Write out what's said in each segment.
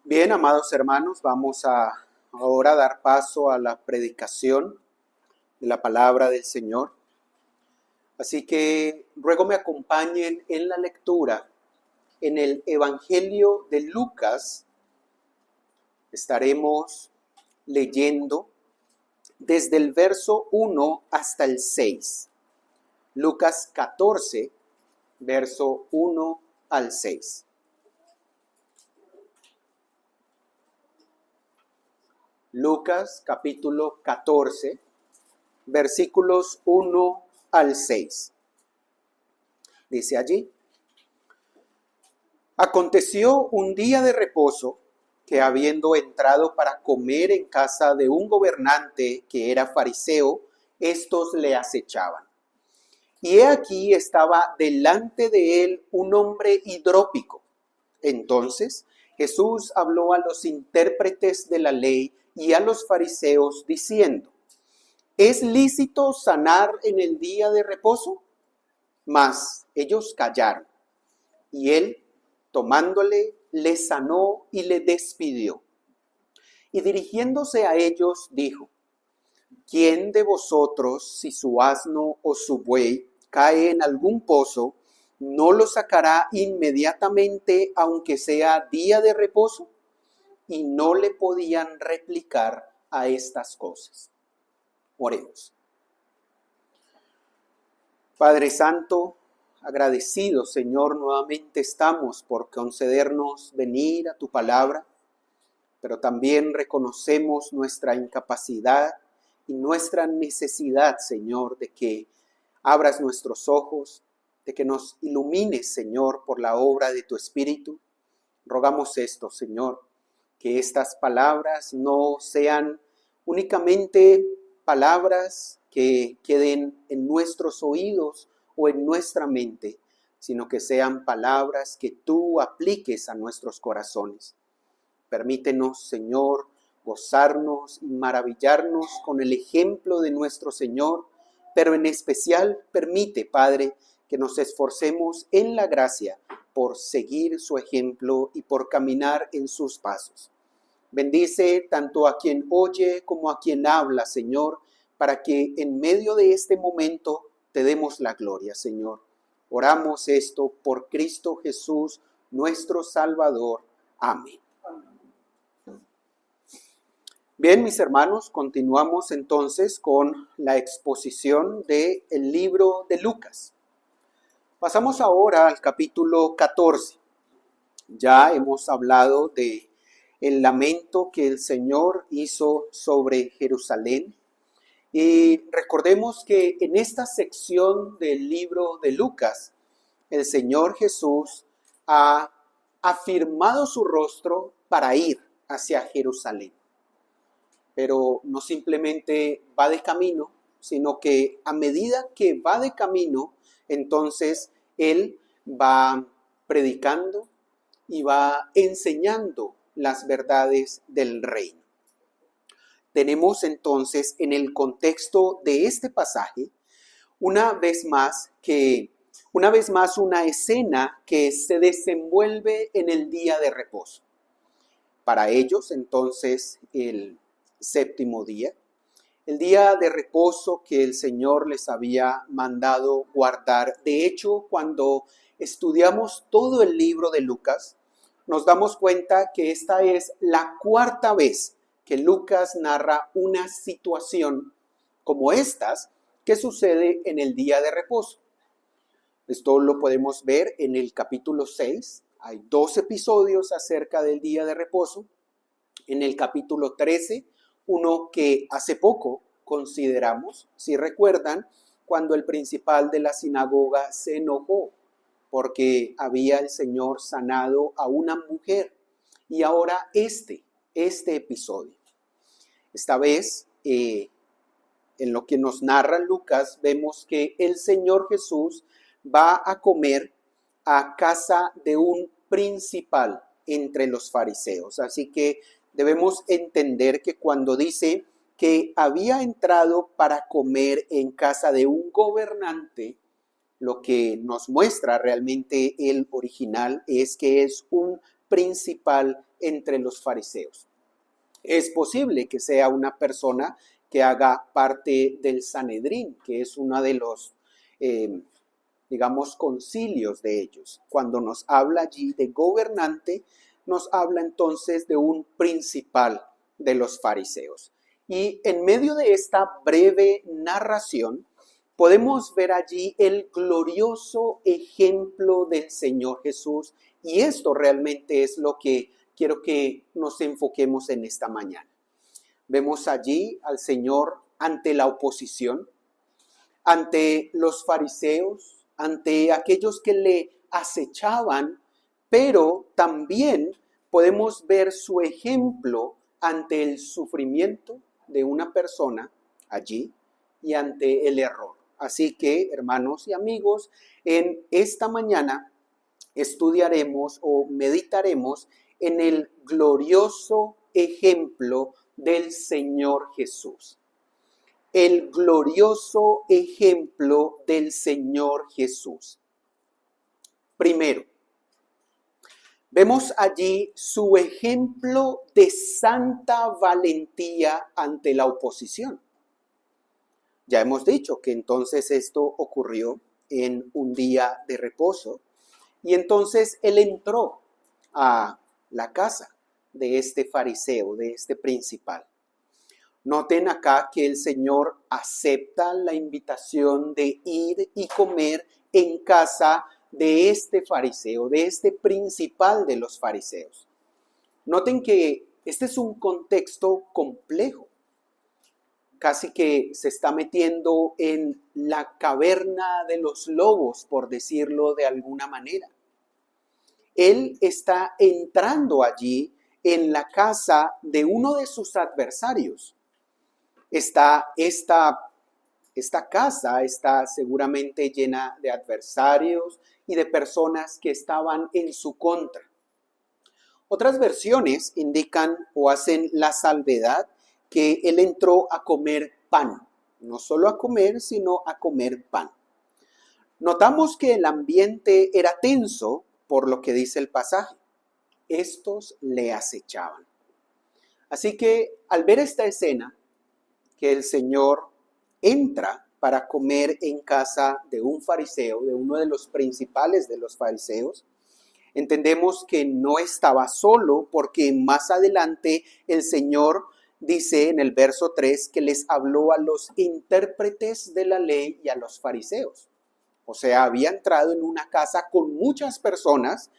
Bien, amados hermanos, vamos a ahora dar paso a la predicación de la palabra del Señor. Así que ruego me acompañen en la lectura en el Evangelio de Lucas. Estaremos leyendo desde el verso 1 hasta el 6. Lucas 14, verso 1 al 6. Lucas capítulo 14, versículos 1 al 6. Dice allí: Aconteció un día de reposo que, habiendo entrado para comer en casa de un gobernante que era fariseo, estos le acechaban. Y he aquí estaba delante de él un hombre hidrópico. Entonces Jesús habló a los intérpretes de la ley y a los fariseos diciendo: ¿Es lícito sanar en el día de reposo? Mas ellos callaron. Y él, tomándole, le sanó y le despidió. Y dirigiéndose a ellos, dijo: ¿Quién de vosotros, si su asno o su buey cae en algún pozo, no lo sacará inmediatamente, aunque sea día de reposo? Y no le podían replicar a estas cosas. Oremos. Padre Santo, agradecidos, Señor, nuevamente estamos por concedernos venir a tu palabra, pero también reconocemos nuestra incapacidad y nuestra necesidad, Señor, de que abras nuestros ojos, de que nos ilumines, Señor, por la obra de tu Espíritu. Rogamos esto, Señor, que estas palabras no sean únicamente palabras que queden en nuestros oídos o en nuestra mente, sino que sean palabras que tú apliques a nuestros corazones. Permítenos, Señor, gozarnos y maravillarnos con el ejemplo de nuestro Señor, pero en especial permite, Padre, que nos esforcemos en la gracia por seguir su ejemplo y por caminar en sus pasos. Bendice tanto a quien oye como a quien habla, Señor, para que en medio de este momento te demos la gloria, Señor. Oramos esto por Cristo Jesús, nuestro Salvador. Amén. Bien, mis hermanos, continuamos entonces con la exposición del libro de Lucas. Pasamos ahora al capítulo 14. Ya hemos hablado de el lamento que el Señor hizo sobre Jerusalén. Y recordemos que en esta sección del libro de Lucas, el Señor Jesús ha afirmado su rostro para ir hacia Jerusalén. Pero no simplemente va de camino, sino que a medida que va de camino, entonces Él va predicando y va enseñando las verdades del reino. Tenemos entonces en el contexto de este pasaje una vez más una escena que se desenvuelve en el día de reposo. Para ellos entonces el séptimo día, el día de reposo que el Señor les había mandado guardar. De hecho, cuando estudiamos todo el libro de Lucas, nos damos cuenta que esta es la cuarta vez que Lucas narra una situación como estas que sucede en el día de reposo. Esto lo podemos ver en el capítulo 6. Hay 2 episodios acerca del día de reposo. En el capítulo 13, uno que hace poco consideramos, si recuerdan, cuando el principal de la sinagoga se enojó porque había el Señor sanado a una mujer. Y ahora este episodio. Esta vez, en lo que nos narra Lucas, vemos que el Señor Jesús va a comer a casa de un principal entre los fariseos. Así que debemos entender que cuando dice que había entrado para comer en casa de un gobernante, lo que nos muestra realmente el original es que es un principal entre los fariseos. Es posible que sea una persona que haga parte del Sanedrín, que es uno de los, digamos, concilios de ellos. Cuando nos habla allí de gobernante, nos habla entonces de un principal de los fariseos. Y en medio de esta breve narración, podemos ver allí el glorioso ejemplo del Señor Jesús, y esto realmente es lo que quiero que nos enfoquemos en esta mañana. Vemos allí al Señor ante la oposición, ante los fariseos, ante aquellos que le acechaban, pero también podemos ver su ejemplo ante el sufrimiento de una persona allí y ante el error. Así que, hermanos y amigos, en esta mañana estudiaremos o meditaremos en el glorioso ejemplo del Señor Jesús. El glorioso ejemplo del Señor Jesús. Primero, vemos allí su ejemplo de santa valentía ante la oposición. Ya hemos dicho que entonces esto ocurrió en un día de reposo y entonces él entró a la casa de este fariseo, de este principal. Noten acá que el Señor acepta la invitación de ir y comer en casa de este fariseo, de este principal de los fariseos. Noten que este es un contexto complejo. Casi que se está metiendo en la caverna de los lobos, por decirlo de alguna manera. Él está entrando allí en la casa de uno de sus adversarios. Esta casa está seguramente llena de adversarios y de personas que estaban en su contra. Otras versiones indican o hacen la salvedad que él entró a comer pan. No solo a comer, sino a comer pan. Notamos que el ambiente era tenso por lo que dice el pasaje. Estos le acechaban. Así que al ver esta escena, que el Señor entra para comer en casa de un fariseo, de uno de los principales de los fariseos, entendemos que no estaba solo, porque más adelante el Señor dice en el verso 3 que les habló a los intérpretes de la ley y a los fariseos. O sea, había entrado en una casa con muchas personas,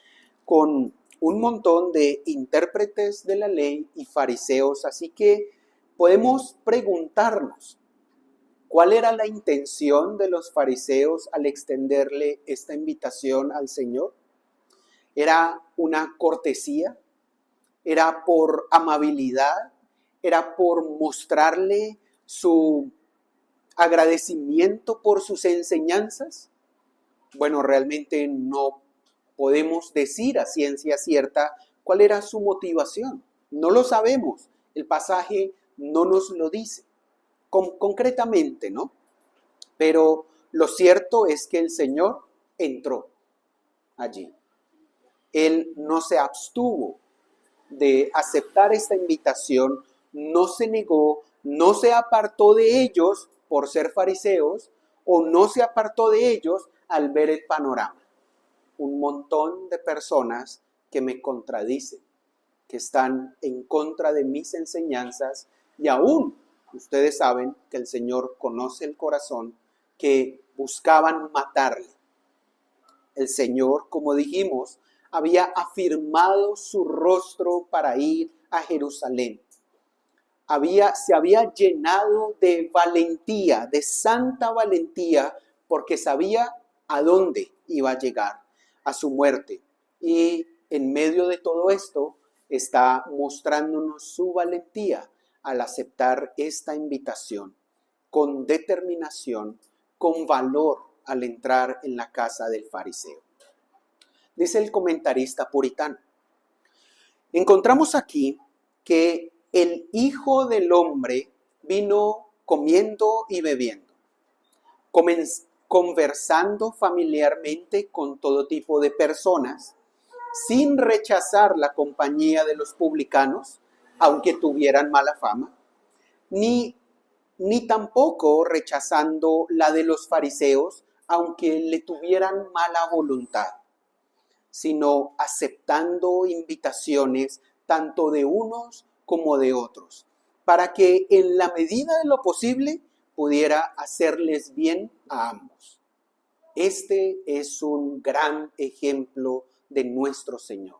con un montón de intérpretes de la ley y fariseos. Así que podemos preguntarnos, ¿cuál era la intención de los fariseos al extenderle esta invitación al Señor? ¿Era una cortesía? ¿Era por amabilidad? ¿Era por mostrarle su agradecimiento por sus enseñanzas? Bueno, realmente no podemos decir a ciencia cierta cuál era su motivación. No lo sabemos. El pasaje no nos lo dice concretamente, ¿no? Pero lo cierto es que el Señor entró allí. Él no se abstuvo de aceptar esta invitación, no se negó, no se apartó de ellos por ser fariseos o no se apartó de ellos al ver el panorama. Un montón de personas que me contradicen, que están en contra de mis enseñanzas y aún ustedes saben que el Señor conoce el corazón, que buscaban matarle. El Señor, como dijimos, había afirmado su rostro para ir a Jerusalén. Se había llenado de valentía, de santa valentía, porque sabía a dónde iba a llegar, a su muerte. Y en medio de todo esto está mostrándonos su valentía al aceptar esta invitación, con determinación, con valor al entrar en la casa del fariseo. Dice el comentarista puritano, encontramos aquí que el Hijo del Hombre vino comiendo y bebiendo, conversando familiarmente con todo tipo de personas, sin rechazar la compañía de los publicanos, aunque tuvieran mala fama, ni tampoco rechazando la de los fariseos, aunque le tuvieran mala voluntad, sino aceptando invitaciones tanto de unos como de otros, para que en la medida de lo posible pudiera hacerles bien a ambos. Este es un gran ejemplo de nuestro Señor.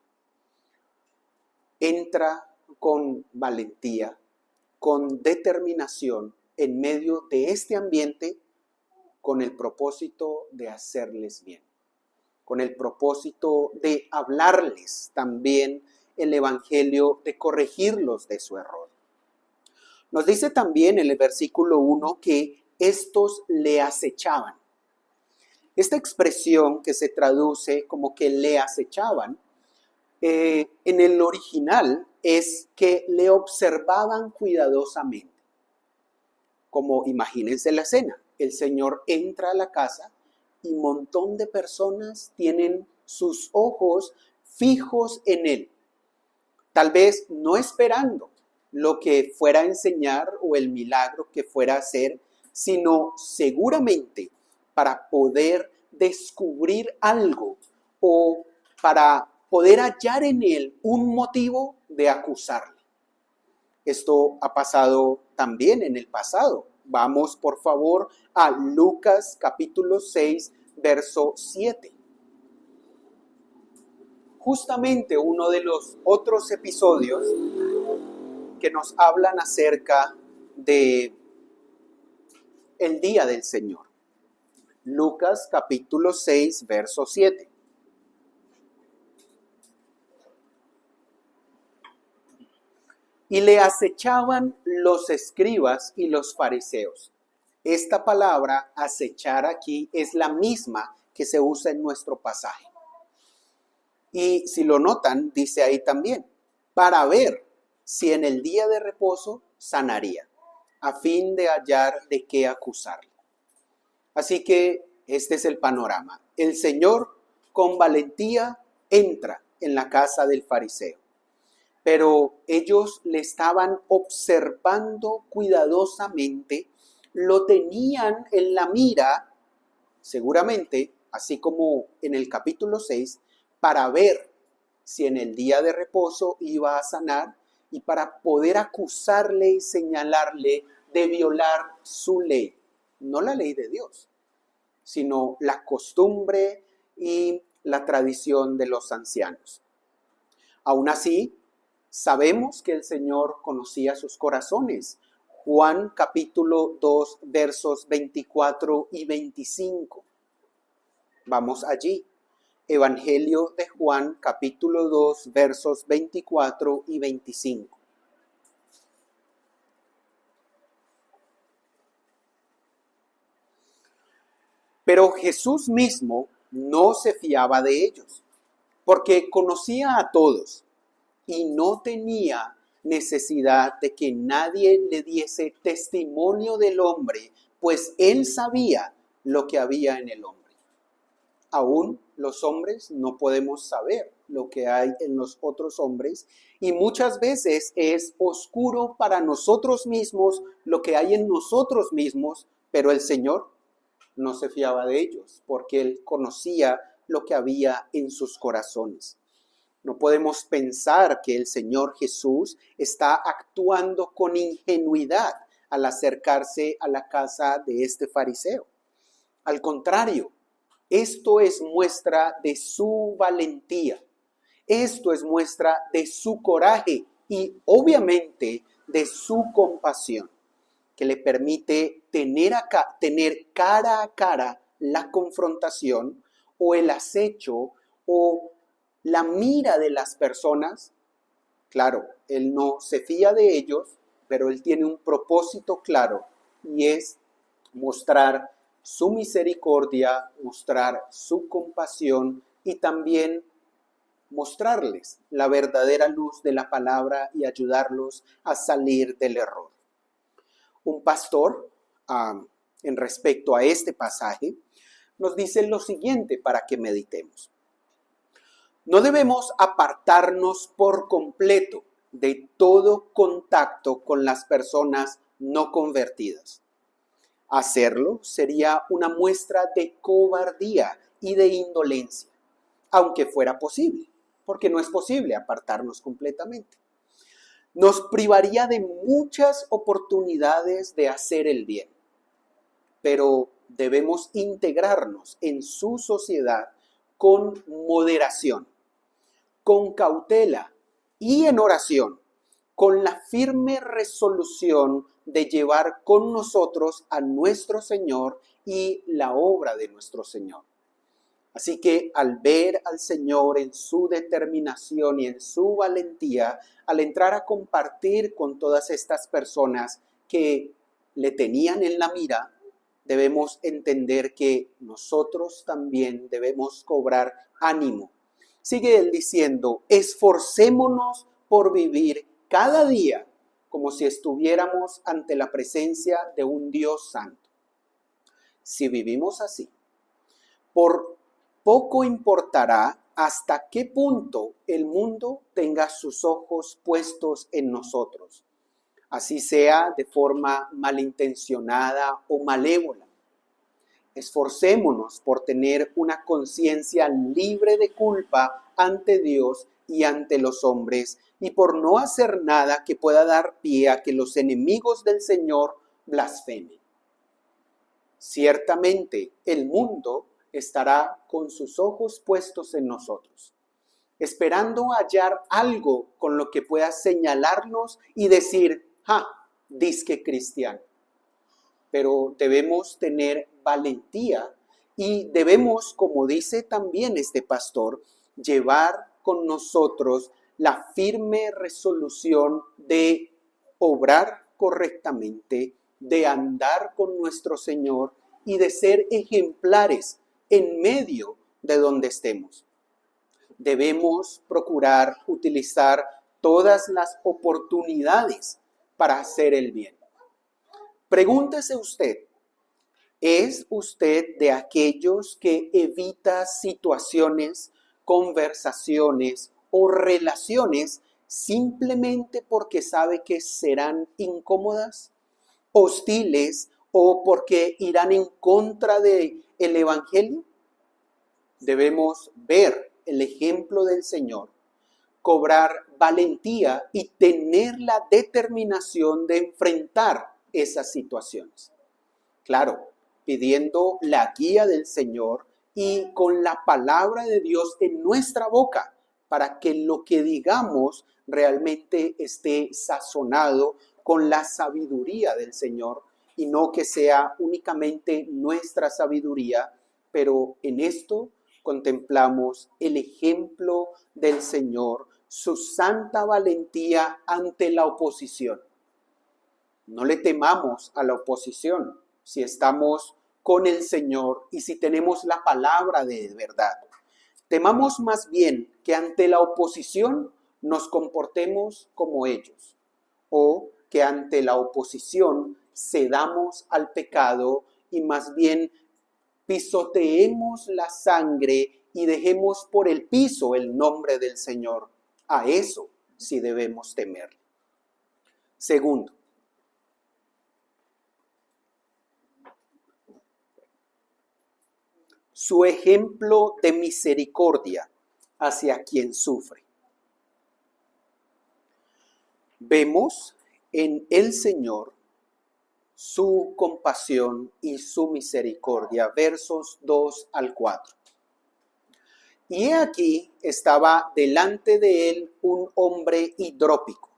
Entra con valentía, con determinación en medio de este ambiente con el propósito de hacerles bien, con el propósito de hablarles también el Evangelio, de corregirlos de su error. Nos dice también en el versículo 1 que estos le acechaban. Esta expresión que se traduce como que le acechaban, en el original es que le observaban cuidadosamente. Como imagínense la escena, el Señor entra a la casa y un montón de personas tienen sus ojos fijos en Él. Tal vez no esperando lo que fuera a enseñar o el milagro que fuera a hacer, sino seguramente para poder descubrir algo o para poder hallar en Él un motivo de acusarle. Esto ha pasado también en el pasado. Vamos, por favor, a Lucas capítulo 6, verso 7. Justamente uno de los otros episodios que nos hablan acerca de el día del Señor. Lucas capítulo 6, verso 7. Y le acechaban los escribas y los fariseos. Esta palabra acechar aquí es la misma que se usa en nuestro pasaje. Y si lo notan, dice ahí también, para ver si en el día de reposo sanaría, a fin de hallar de qué acusarle. Así que este es el panorama. El Señor con valentía entra en la casa del fariseo, pero ellos le estaban observando cuidadosamente, lo tenían en la mira, seguramente, así como en el capítulo 6, para ver si en el día de reposo iba a sanar y para poder acusarle y señalarle de violar su ley, no la ley de Dios, sino la costumbre y la tradición de los ancianos. Aún así, sabemos que el Señor conocía sus corazones. Juan capítulo 2, versos 24 y 25. Vamos allí. Evangelio de Juan capítulo 2, versos 24 y 25. Pero Jesús mismo no se fiaba de ellos, porque conocía a todos y no tenía necesidad de que nadie le diese testimonio del hombre, pues él sabía lo que había en el hombre. Aún los hombres no podemos saber lo que hay en los otros hombres y muchas veces es oscuro para nosotros mismos lo que hay en nosotros mismos, pero el Señor no se fiaba de ellos porque Él conocía lo que había en sus corazones. No podemos pensar que el Señor Jesús está actuando con ingenuidad al acercarse a la casa de este fariseo. Al contrario, esto es muestra de su valentía. Esto es muestra de su coraje y obviamente de su compasión, que le permite tener cara a cara la confrontación o el acecho o la mira de las personas. Claro, él no se fía de ellos, pero él tiene un propósito claro y es mostrar su misericordia, mostrar su compasión y también mostrarles la verdadera luz de la palabra y ayudarlos a salir del error. Un pastor, en respecto a este pasaje, nos dice lo siguiente para que meditemos. No debemos apartarnos por completo de todo contacto con las personas no convertidas. Hacerlo sería una muestra de cobardía y de indolencia, aunque fuera posible, porque no es posible apartarnos completamente. Nos privaría de muchas oportunidades de hacer el bien, pero debemos integrarnos en su sociedad con moderación, con cautela y en oración, con la firme resolución de llevar con nosotros a nuestro Señor y la obra de nuestro Señor. Así que al ver al Señor en su determinación y en su valentía, al entrar a compartir con todas estas personas que le tenían en la mira, debemos entender que nosotros también debemos cobrar ánimo. Sigue él diciendo, esforcémonos por vivir cada día como si estuviéramos ante la presencia de un Dios santo. Si vivimos así, por poco importará hasta qué punto el mundo tenga sus ojos puestos en nosotros, así sea de forma malintencionada o malévola. Esforcémonos por tener una conciencia libre de culpa ante Dios y ante los hombres, y por no hacer nada que pueda dar pie a que los enemigos del Señor blasfemen. Ciertamente el mundo estará con sus ojos puestos en nosotros, esperando hallar algo con lo que pueda señalarnos y decir, dizque cristiano. Pero debemos tener valentía y debemos, como dice también este pastor, llevar con nosotros la firme resolución de obrar correctamente, de andar con nuestro Señor y de ser ejemplares en medio de donde estemos. Debemos procurar utilizar todas las oportunidades para hacer el bien. Pregúntese usted, ¿es usted de aquellos que evita situaciones, conversaciones o relaciones simplemente porque sabe que serán incómodas, hostiles o porque irán en contra del evangelio? Debemos ver el ejemplo del Señor, cobrar valentía y tener la determinación de enfrentar esas situaciones. Claro, pidiendo la guía del Señor y con la palabra de Dios en nuestra boca para que lo que digamos realmente esté sazonado con la sabiduría del Señor y no que sea únicamente nuestra sabiduría, pero en esto contemplamos el ejemplo del Señor, su santa valentía ante la oposición. No le temamos a la oposición si estamos con el Señor y si tenemos la palabra de verdad. Temamos más bien que ante la oposición nos comportemos como ellos, o que ante la oposición cedamos al pecado y más bien pisoteemos la sangre y dejemos por el piso el nombre del Señor. A eso sí debemos temer. Segundo, su ejemplo de misericordia hacia quien sufre. Vemos en el Señor su compasión y su misericordia, versos 2 al 4. Y he aquí estaba delante de él un hombre hidrópico.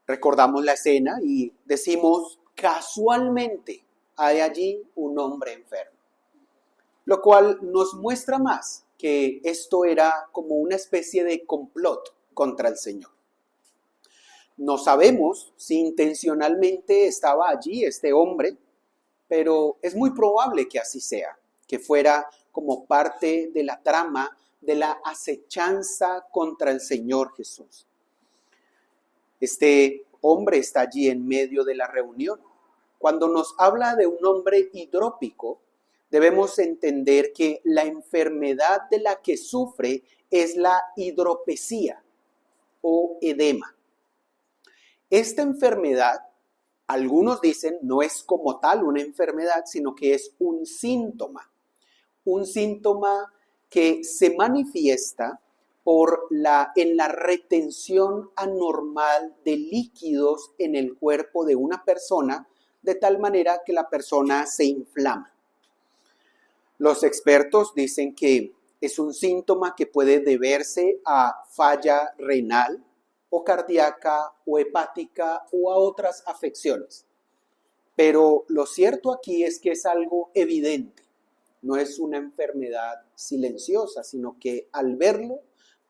Recordamos la escena y decimos, casualmente hay allí un hombre enfermo. Lo cual nos muestra más que esto era como una especie de complot contra el Señor. No sabemos si intencionalmente estaba allí este hombre, pero es muy probable que así sea, que fuera como parte de la trama de la acechanza contra el Señor Jesús. Este hombre está allí en medio de la reunión. Cuando nos habla de un hombre hidrópico, debemos entender que la enfermedad de la que sufre es la hidropesía o edema. Esta enfermedad, algunos dicen, no es como tal una enfermedad, sino que es un síntoma que se manifiesta en la retención anormal de líquidos en el cuerpo de una persona, de tal manera que la persona se inflama. Los expertos dicen que es un síntoma que puede deberse a falla renal o cardíaca o hepática o a otras afecciones. Pero lo cierto aquí es que es algo evidente. No es una enfermedad silenciosa, sino que al verlo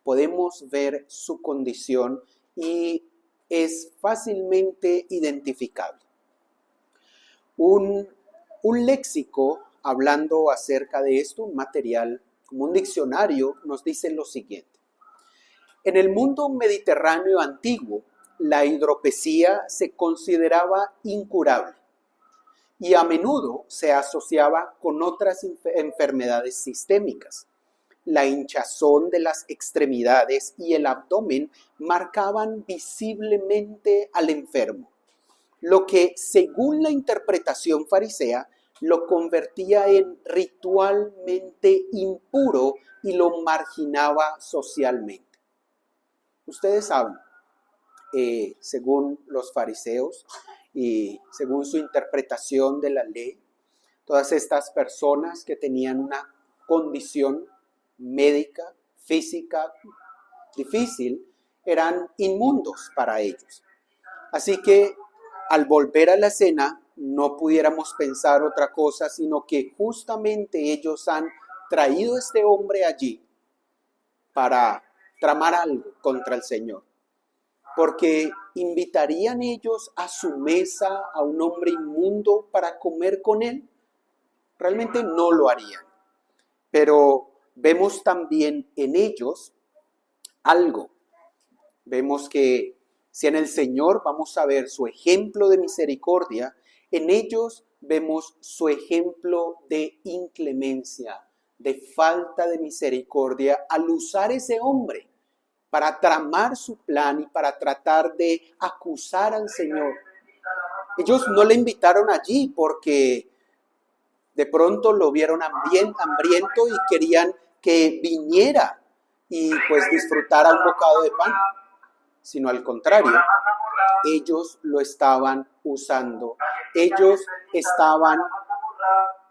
podemos ver su condición y es fácilmente identificable. Un léxico hablando acerca de esto, un material como un diccionario, nos dice lo siguiente. En el mundo mediterráneo antiguo, la hidropesía se consideraba incurable y a menudo se asociaba con otras enfermedades sistémicas. La hinchazón de las extremidades y el abdomen marcaban visiblemente al enfermo, lo que, según la interpretación farisea, lo convertía en ritualmente impuro y lo marginaba socialmente. Ustedes saben, según los fariseos y según su interpretación de la ley, todas estas personas que tenían una condición médica, física, difícil, eran inmundos para ellos. Así que al volver a la cena, no pudiéramos pensar otra cosa, sino que justamente ellos han traído a este hombre allí para tramar algo contra el Señor. Porque invitarían ellos a su mesa a un hombre inmundo para comer con él. Realmente no lo harían. Pero vemos también en ellos algo. Vemos que si en el Señor vamos a ver su ejemplo de misericordia, en ellos vemos su ejemplo de inclemencia, de falta de misericordia al usar ese hombre para tramar su plan y para tratar de acusar al Señor. Ellos no le invitaron allí porque de pronto lo vieron hambriento y querían que viniera y pues disfrutara un bocado de pan, sino al contrario, ellos lo estaban usando. Ellos estaban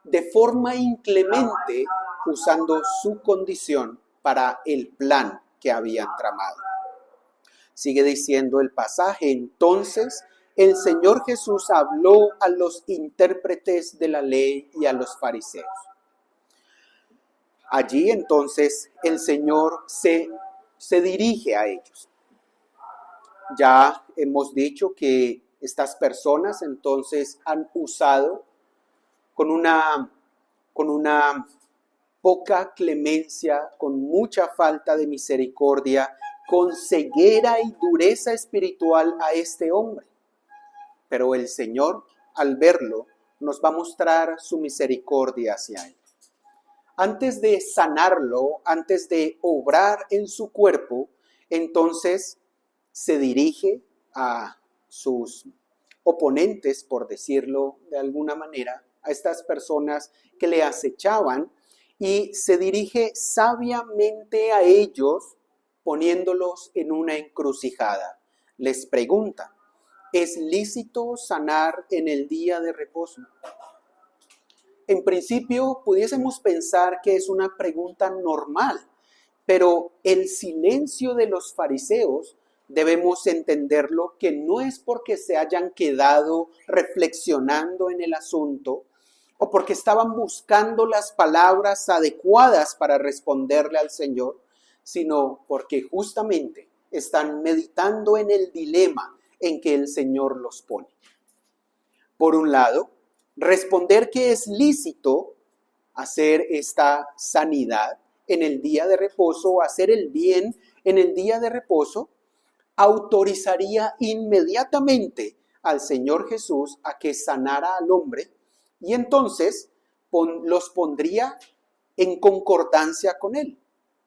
de forma inclemente usando su condición para el plan que habían tramado. Sigue diciendo el pasaje, entonces el Señor Jesús habló a los intérpretes de la ley y a los fariseos. Allí entonces el Señor se dirige a ellos. Ya hemos dicho que estas personas entonces han usado con una poca clemencia, con mucha falta de misericordia, con ceguera y dureza espiritual a este hombre. Pero el Señor, al verlo, nos va a mostrar su misericordia hacia él. Antes de sanarlo, antes de obrar en su cuerpo, entonces se dirige a sus oponentes, por decirlo de alguna manera, a estas personas que le acechaban, y se dirige sabiamente a ellos poniéndolos en una encrucijada. Les pregunta, ¿es lícito sanar en el día de reposo? En principio pudiésemos pensar que es una pregunta normal, pero el silencio de los fariseos debemos entenderlo que no es porque se hayan quedado reflexionando en el asunto o porque estaban buscando las palabras adecuadas para responderle al Señor, sino porque justamente están meditando en el dilema en que el Señor los pone. Por un lado, responder que es lícito hacer esta sanidad en el día de reposo o hacer el bien en el día de reposo, autorizaría inmediatamente al Señor Jesús a que sanara al hombre y entonces los pondría en concordancia con él,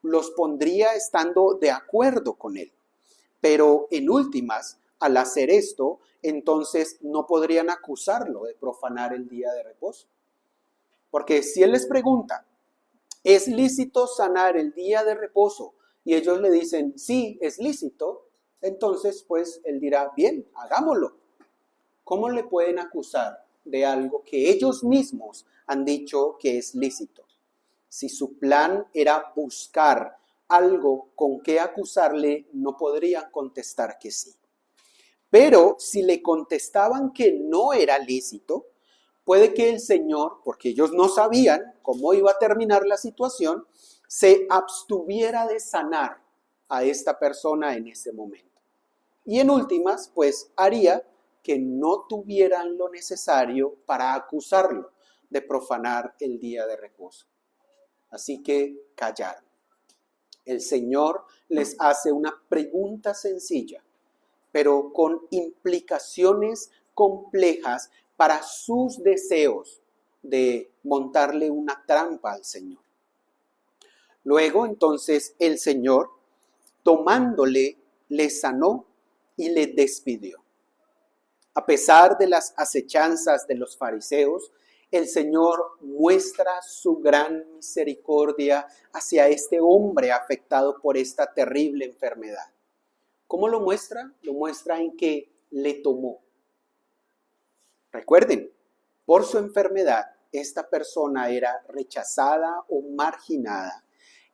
los pondría estando de acuerdo con él. Pero en últimas, al hacer esto, entonces no podrían acusarlo de profanar el día de reposo. Porque si él les pregunta, ¿es lícito sanar el día de reposo? Y ellos le dicen, sí, es lícito. Entonces, pues, él dirá, bien, hagámoslo. ¿Cómo le pueden acusar de algo que ellos mismos han dicho que es lícito? Si su plan era buscar algo con que acusarle, no podrían contestar que sí. Pero si le contestaban que no era lícito, puede que el Señor, porque ellos no sabían cómo iba a terminar la situación, se abstuviera de sanar a esta persona en ese momento. Y en últimas, pues haría que no tuvieran lo necesario para acusarlo de profanar el día de reposo. Así que callaron. El Señor les hace una pregunta sencilla, pero con implicaciones complejas para sus deseos de montarle una trampa al Señor. Luego, entonces, el Señor, tomándole, le sanó y le despidió. A pesar de las acechanzas de los fariseos, el Señor muestra su gran misericordia hacia este hombre afectado por esta terrible enfermedad. ¿Cómo lo muestra? Lo muestra en que le tomó. Recuerden, por su enfermedad, esta persona era rechazada o marginada.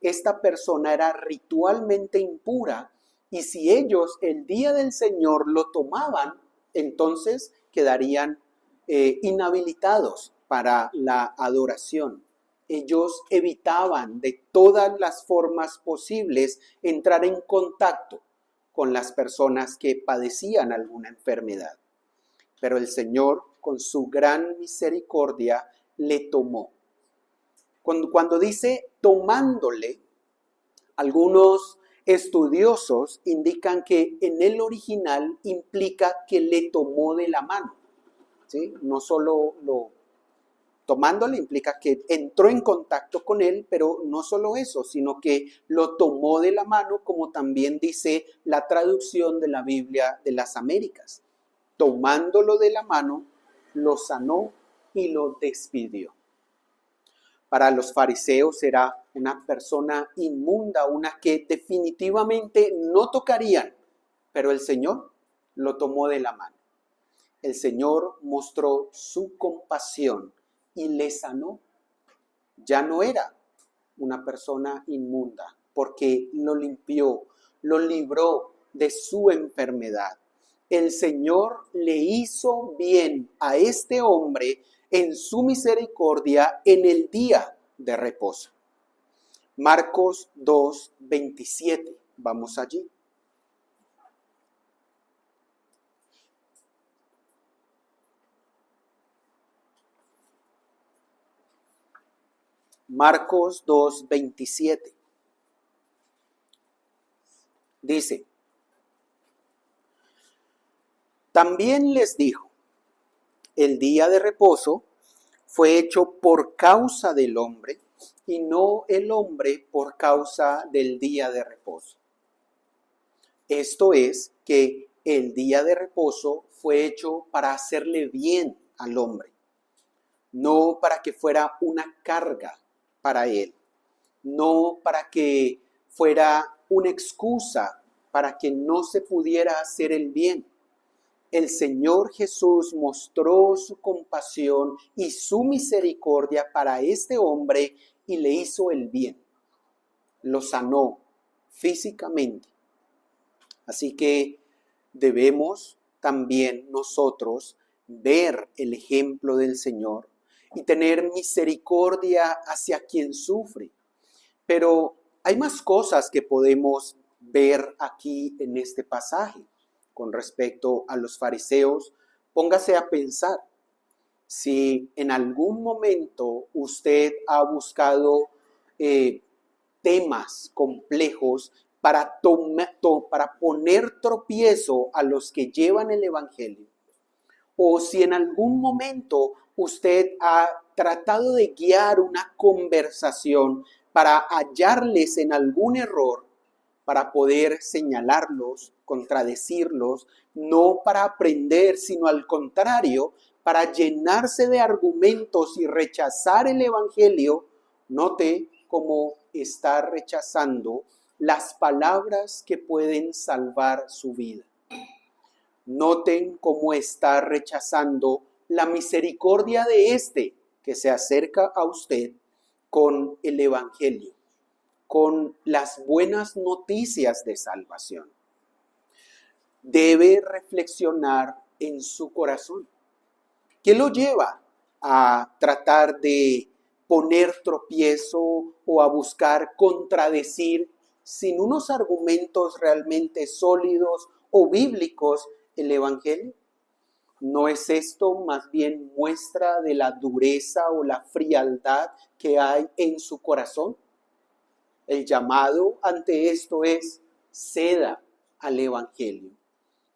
Esta persona era ritualmente impura y si ellos el día del Señor lo tomaban, entonces quedarían inhabilitados para la adoración. Ellos evitaban de todas las formas posibles entrar en contacto con las personas que padecían alguna enfermedad. Pero el Señor, con su gran misericordia, le tomó. Cuando dice tomándole, algunos estudiosos indican que en el original implica que le tomó de la mano, ¿sí? No solo tomándole implica que entró en contacto con él, pero no solo eso, sino que lo tomó de la mano, como también dice la traducción de la Biblia de las Américas. Tomándolo de la mano, lo sanó y lo despidió. Para los fariseos era una persona inmunda, una que definitivamente no tocarían, pero el Señor lo tomó de la mano. El Señor mostró su compasión y le sanó. Ya no era una persona inmunda, porque lo limpió, lo libró de su enfermedad. El Señor le hizo bien a este hombre en su misericordia en el día de reposo. Marcos 2:27. Vamos allí. Marcos 2:27. Dice, también les dijo, el día de reposo fue hecho por causa del hombre y no el hombre por causa del día de reposo. Esto es que el día de reposo fue hecho para hacerle bien al hombre, no para que fuera una carga para él, no para que fuera una excusa para que no se pudiera hacer el bien. El Señor Jesús mostró su compasión y su misericordia para este hombre y le hizo el bien. Lo sanó físicamente. Así que debemos también nosotros ver el ejemplo del Señor y tener misericordia hacia quien sufre. Pero hay más cosas que podemos ver aquí en este pasaje. Con respecto a los fariseos, póngase a pensar si en algún momento usted ha buscado temas complejos para poner tropiezo a los que llevan el evangelio, o si en algún momento usted ha tratado de guiar una conversación para hallarles en algún error, para poder señalarlos, contradecirlos, no para aprender, sino al contrario, para llenarse de argumentos y rechazar el Evangelio. Note cómo está rechazando las palabras que pueden salvar su vida. Noten cómo está rechazando la misericordia de este que se acerca a usted con el Evangelio, con las buenas noticias de salvación. Debe reflexionar en su corazón. ¿Qué lo lleva a tratar de poner tropiezo o a buscar contradecir sin unos argumentos realmente sólidos o bíblicos el Evangelio? ¿No es esto más bien muestra de la dureza o la frialdad que hay en su corazón? El llamado ante esto es: ceda al Evangelio,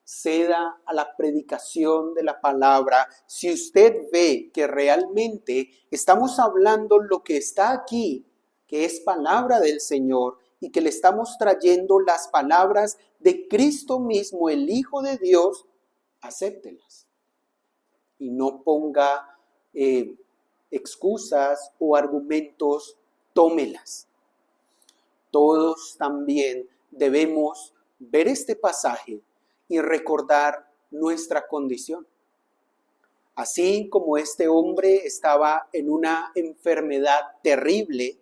ceda a la predicación de la palabra. Si usted ve que realmente estamos hablando lo que está aquí, que es palabra del Señor, y que le estamos trayendo las palabras de Cristo mismo, el Hijo de Dios, acéptelas. Y no ponga excusas o argumentos, tómelas. Todos también debemos ver este pasaje y recordar nuestra condición. Así como este hombre estaba en una enfermedad terrible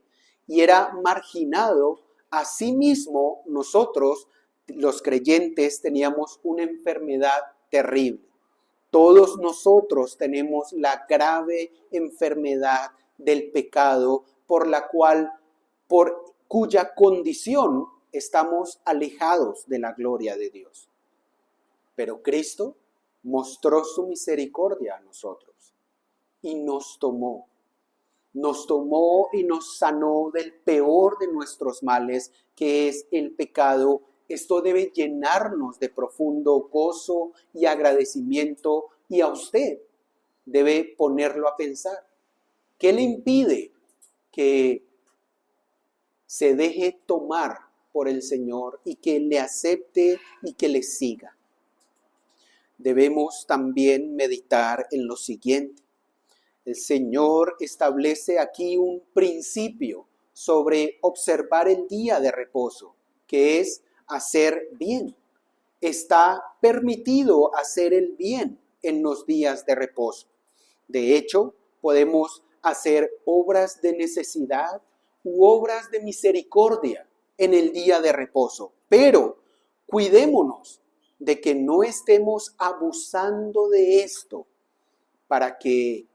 y era marginado, asimismo nosotros, los creyentes, teníamos una enfermedad terrible. Todos nosotros tenemos la grave enfermedad del pecado por cuya condición estamos alejados de la gloria de Dios. Pero Cristo mostró su misericordia a nosotros y nos tomó y nos sanó del peor de nuestros males, que es el pecado. Esto debe llenarnos de profundo gozo y agradecimiento, y a usted debe ponerlo a pensar. ¿Qué le impide que se deje tomar por el Señor y que le acepte y que le siga? Debemos también meditar en lo siguiente. El Señor establece aquí un principio sobre observar el día de reposo, que es hacer bien. Está permitido hacer el bien en los días de reposo. De hecho, podemos hacer obras de necesidad u obras de misericordia en el día de reposo. Pero cuidémonos de que no estemos abusando de esto para que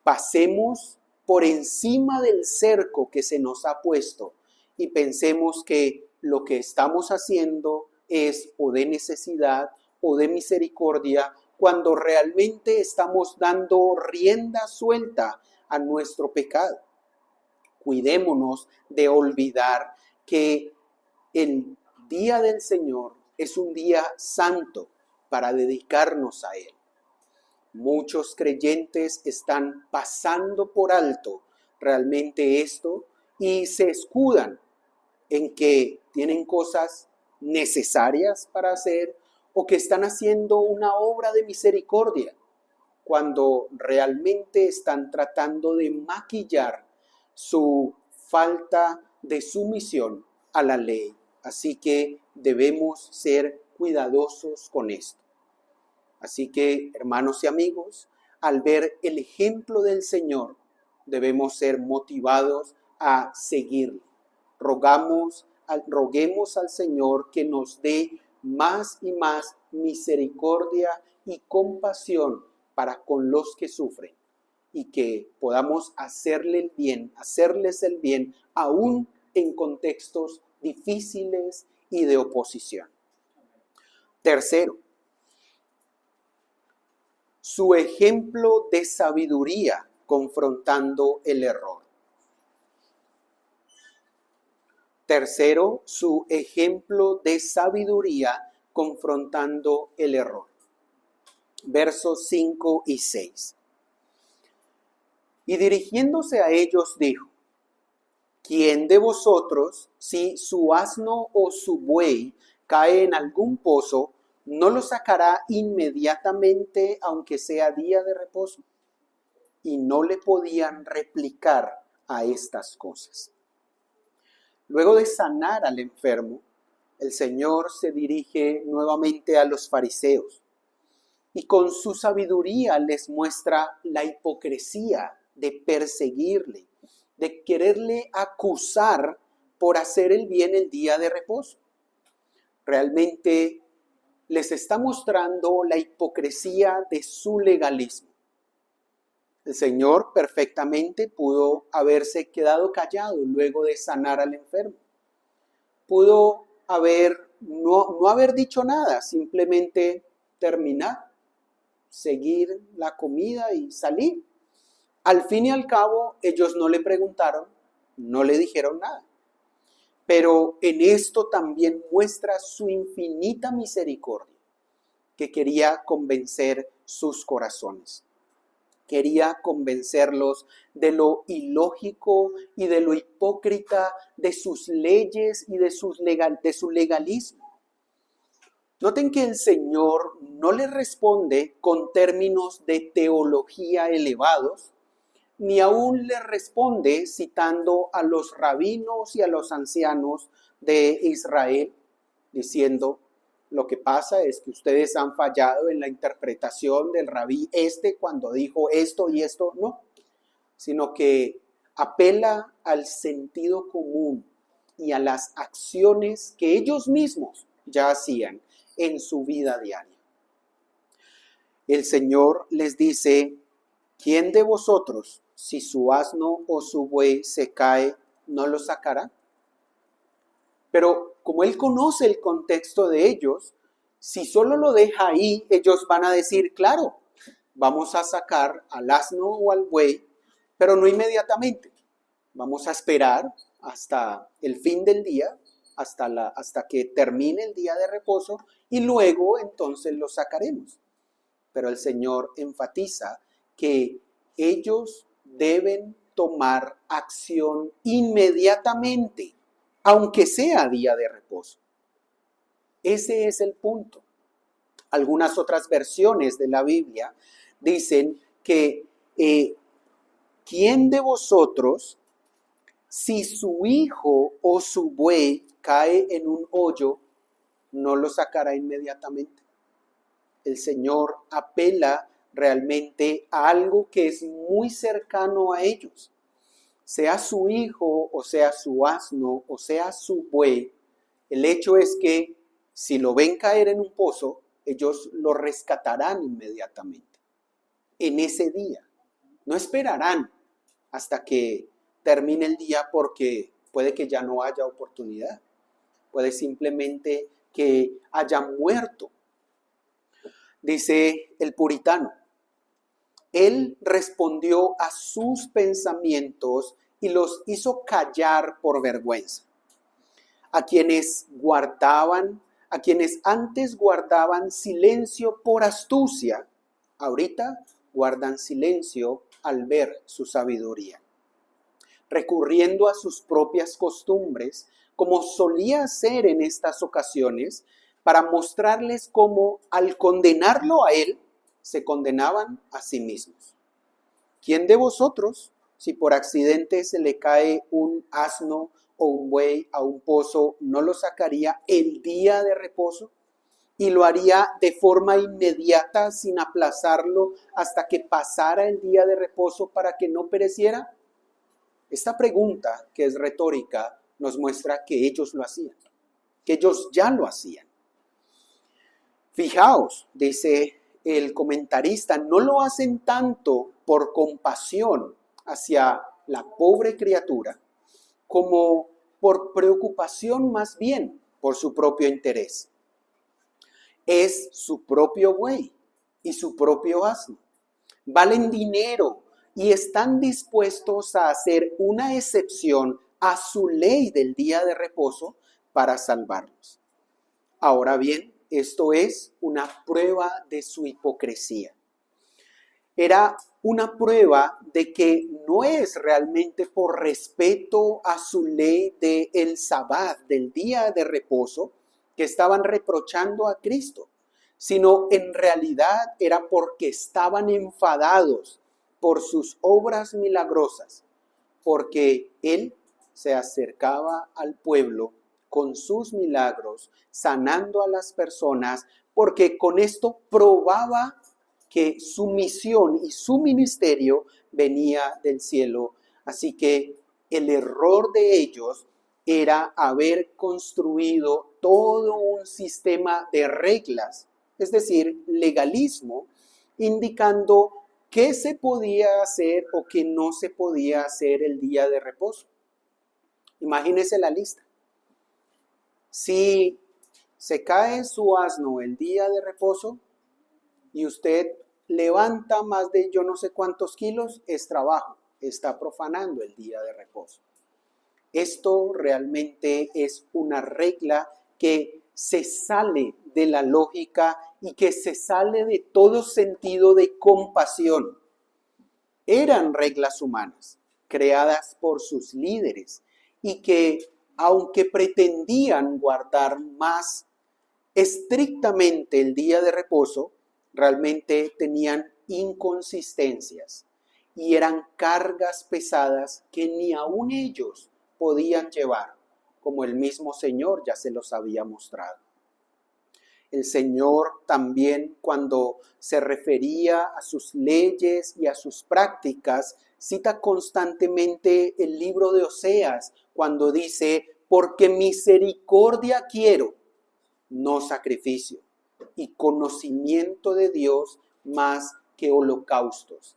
pasemos por encima del cerco que se nos ha puesto y pensemos que lo que estamos haciendo es o de necesidad o de misericordia, cuando realmente estamos dando rienda suelta a nuestro pecado. Cuidémonos de olvidar que el día del Señor es un día santo para dedicarnos a Él. Muchos creyentes están pasando por alto realmente esto y se escudan en que tienen cosas necesarias para hacer o que están haciendo una obra de misericordia, cuando realmente están tratando de maquillar su falta de sumisión a la ley. Así que debemos ser cuidadosos con esto. Así que, hermanos y amigos, al ver el ejemplo del Señor, debemos ser motivados a seguirlo. Roguemos al Señor que nos dé más y más misericordia y compasión para con los que sufren, y que podamos hacerles el bien, aún en contextos difíciles y de oposición. Tercero, su ejemplo de sabiduría confrontando el error. Tercero, su ejemplo de sabiduría confrontando el error. Versos 5 y 6. Y dirigiéndose a ellos dijo: ¿Quién de vosotros, si su asno o su buey cae en algún pozo, no lo sacará inmediatamente, aunque sea día de reposo? Y no le podían replicar a estas cosas. Luego de sanar al enfermo, el Señor se dirige nuevamente a los fariseos y con su sabiduría les muestra la hipocresía de perseguirle, de quererle acusar por hacer el bien el día de reposo. Realmente les está mostrando la hipocresía de su legalismo. El Señor perfectamente pudo haberse quedado callado luego de sanar al enfermo. Pudo no haber dicho nada, simplemente terminar, seguir la comida y salir. Al fin y al cabo, ellos no le preguntaron, no le dijeron nada. Pero en esto también muestra su infinita misericordia, que quería convencer sus corazones. Quería convencerlos de lo ilógico y de lo hipócrita de sus leyes y de su legalismo. Noten que el Señor no les responde con términos de teología elevados, ni aún les responde citando a los rabinos y a los ancianos de Israel, diciendo: lo que pasa es que ustedes han fallado en la interpretación del rabí cuando dijo esto y esto. No, sino que apela al sentido común y a las acciones que ellos mismos ya hacían en su vida diaria. El Señor les dice: ¿quién de vosotros, si su asno o su buey se cae, no lo sacará? Pero como Él conoce el contexto de ellos, si solo lo deja ahí, ellos van a decir: claro, vamos a sacar al asno o al buey, pero no inmediatamente. Vamos a esperar hasta el fin del día, hasta que termine el día de reposo, y luego entonces lo sacaremos. Pero el Señor enfatiza que ellos deben tomar acción inmediatamente, aunque sea día de reposo. Ese es el punto. Algunas otras versiones de la Biblia dicen que ¿quién de vosotros, si su hijo o su buey cae en un hoyo, no lo sacará inmediatamente? El Señor apela realmente a algo que es muy cercano a ellos. Sea su hijo, o sea su asno, o sea su buey, el hecho es que si lo ven caer en un pozo, ellos lo rescatarán inmediatamente, en ese día. No esperarán hasta que termine el día, porque puede que ya no haya oportunidad. Puede simplemente que haya muerto. Dice el puritano: Él respondió a sus pensamientos y los hizo callar por vergüenza. A quienes antes guardaban silencio por astucia, ahorita guardan silencio al ver su sabiduría. Recurriendo a sus propias costumbres, como solía hacer en estas ocasiones, para mostrarles cómo al condenarlo a él, se condenaban a sí mismos. ¿Quién de vosotros, si por accidente se le cae un asno o un buey a un pozo, no lo sacaría el día de reposo? Y lo haría de forma inmediata, sin aplazarlo hasta que pasara el día de reposo, para que no pereciera. Esta pregunta, que es retórica, nos muestra que ellos lo hacían, que ellos ya lo hacían. Fijaos, dice el comentarista, no lo hacen tanto por compasión hacia la pobre criatura, como por preocupación, más bien por su propio interés. Es su propio buey y su propio asno. Valen dinero y están dispuestos a hacer una excepción a su ley del día de reposo para salvarlos. Ahora bien, esto es una prueba de su hipocresía. Era una prueba de que no es realmente por respeto a su ley del Sabbat, del día de reposo, que estaban reprochando a Cristo, sino en realidad era porque estaban enfadados por sus obras milagrosas, porque Él se acercaba al pueblo con sus milagros, sanando a las personas, porque con esto probaba que su misión y su ministerio venía del cielo. Así que el error de ellos era haber construido todo un sistema de reglas, es decir, legalismo, indicando qué se podía hacer o qué no se podía hacer el día de reposo. Imagínese la lista. Si se cae su asno el día de reposo y usted levanta más de yo no sé cuántos kilos, es trabajo, está profanando el día de reposo. Esto realmente es una regla que se sale de la lógica y que se sale de todo sentido de compasión. Eran reglas humanas, creadas por sus líderes, y que, aunque pretendían guardar más estrictamente el día de reposo, realmente tenían inconsistencias y eran cargas pesadas que ni aun ellos podían llevar, como el mismo Señor ya se los había mostrado. El Señor también, cuando se refería a sus leyes y a sus prácticas, cita constantemente el libro de Oseas, cuando dice, porque misericordia quiero, no sacrificio, y conocimiento de Dios más que holocaustos.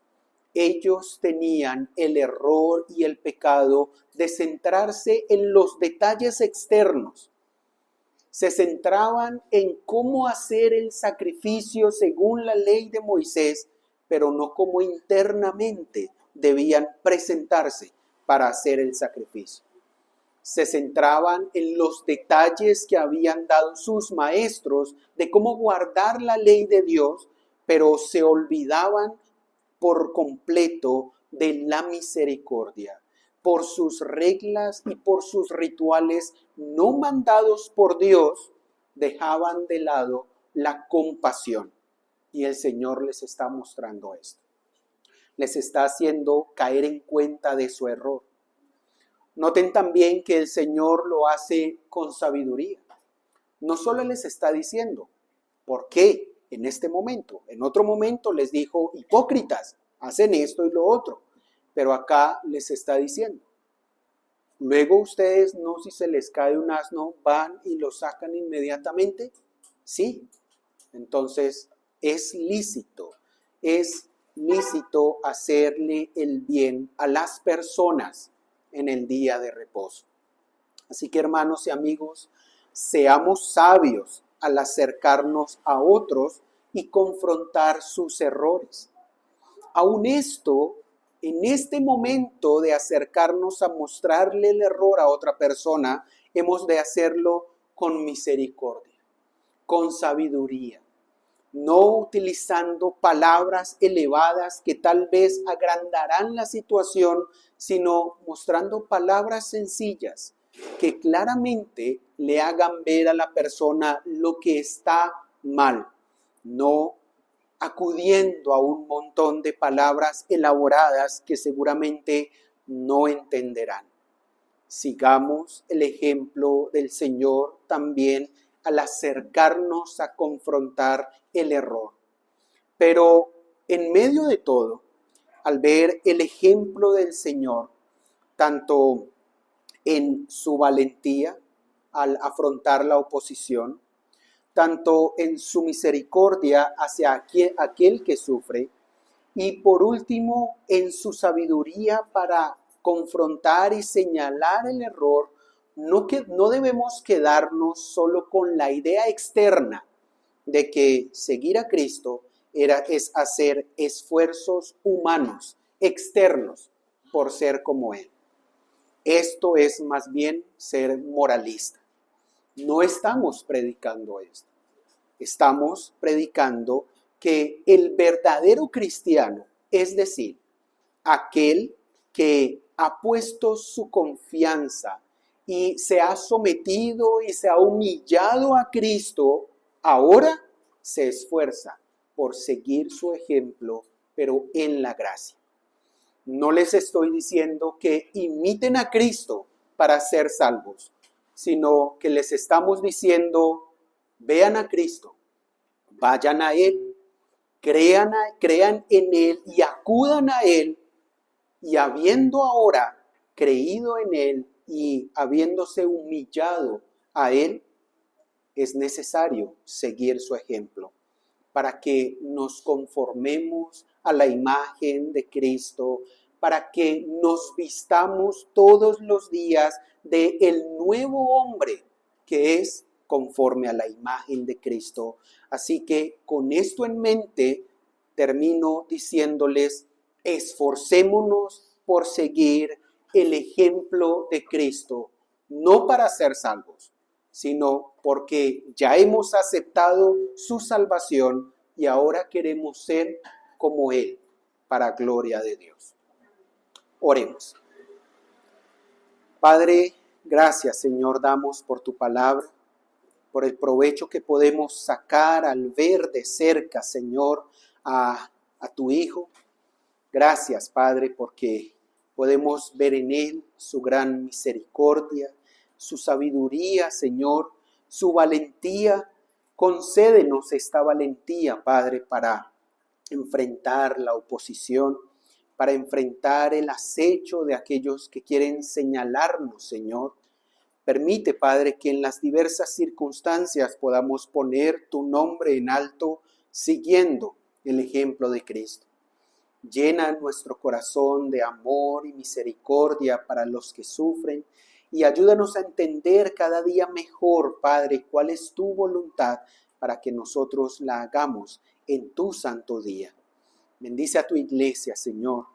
Ellos tenían el error y el pecado de centrarse en los detalles externos. Se centraban en cómo hacer el sacrificio según la ley de Moisés, pero no cómo internamente debían presentarse para hacer el sacrificio. Se centraban en los detalles que habían dado sus maestros de cómo guardar la ley de Dios, pero se olvidaban por completo de la misericordia. Por sus reglas y por sus rituales no mandados por Dios, dejaban de lado la compasión. Y el Señor les está mostrando esto. Les está haciendo caer en cuenta de su error. Noten también que el Señor lo hace con sabiduría. No solo les está diciendo, ¿por qué en este momento? En otro momento les dijo, hipócritas, hacen esto y lo otro. Pero acá les está diciendo, luego ustedes no, si se les cae un asno, van y lo sacan inmediatamente. Sí, entonces es lícito hacerle el bien a las personas en el día de reposo. Así que, hermanos y amigos, seamos sabios al acercarnos a otros y confrontar sus errores. Aún esto, en este momento de acercarnos a mostrarle el error a otra persona, hemos de hacerlo con misericordia, con sabiduría, no utilizando palabras elevadas que tal vez agrandarán la situación, sino mostrando palabras sencillas que claramente le hagan ver a la persona lo que está mal, no acudiendo a un montón de palabras elaboradas que seguramente no entenderán. Sigamos el ejemplo del Señor también al acercarnos a confrontar el error. Pero en medio de todo, al ver el ejemplo del Señor, tanto en su valentía al afrontar la oposición, tanto en su misericordia hacia aquel que sufre, y por último en su sabiduría para confrontar y señalar el error, no debemos quedarnos solo con la idea externa de que seguir a Cristo es hacer esfuerzos humanos, externos, por ser como Él. Esto es más bien ser moralista. No estamos predicando esto. Estamos predicando que el verdadero cristiano es decir, aquel que ha puesto su confianza y se ha sometido y se ha humillado a Cristo, ahora se esfuerza por seguir su ejemplo, pero en la gracia. No les estoy diciendo que imiten a Cristo para ser salvos, sino que les estamos diciendo, vean a Cristo, vayan a Él, crean en Él y acudan a Él, y habiendo ahora creído en Él y habiéndose humillado a Él, es necesario seguir su ejemplo para que nos conformemos a la imagen de Cristo, para que nos vistamos todos los días de el nuevo hombre que es conforme a la imagen de Cristo. Así que con esto en mente termino diciéndoles, esforcémonos por seguir el ejemplo de Cristo, no para ser salvos, sino porque ya hemos aceptado su salvación y ahora queremos ser como Él, para gloria de Dios. Oremos. Padre, gracias, Señor, damos por tu palabra, por el provecho que podemos sacar al ver de cerca, Señor, a tu Hijo. Gracias, Padre, porque podemos ver en Él su gran misericordia, su sabiduría, Señor, su valentía. Concédenos esta valentía, Padre, para enfrentar la oposición, para enfrentar el acecho de aquellos que quieren señalarnos, Señor. Permite, Padre, que en las diversas circunstancias podamos poner tu nombre en alto, siguiendo el ejemplo de Cristo. Llena nuestro corazón de amor y misericordia para los que sufren y ayúdanos a entender cada día mejor, Padre, cuál es tu voluntad para que nosotros la hagamos en tu santo día. Bendice a tu iglesia, Señor.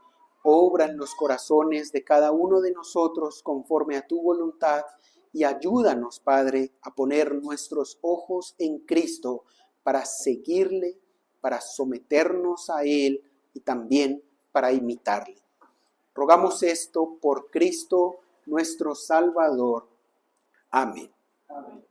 Obra en los corazones de cada uno de nosotros conforme a tu voluntad y ayúdanos, Padre, a poner nuestros ojos en Cristo para seguirle, para someternos a Él y también para imitarle. Rogamos esto por Cristo nuestro Salvador. Amén. Amén.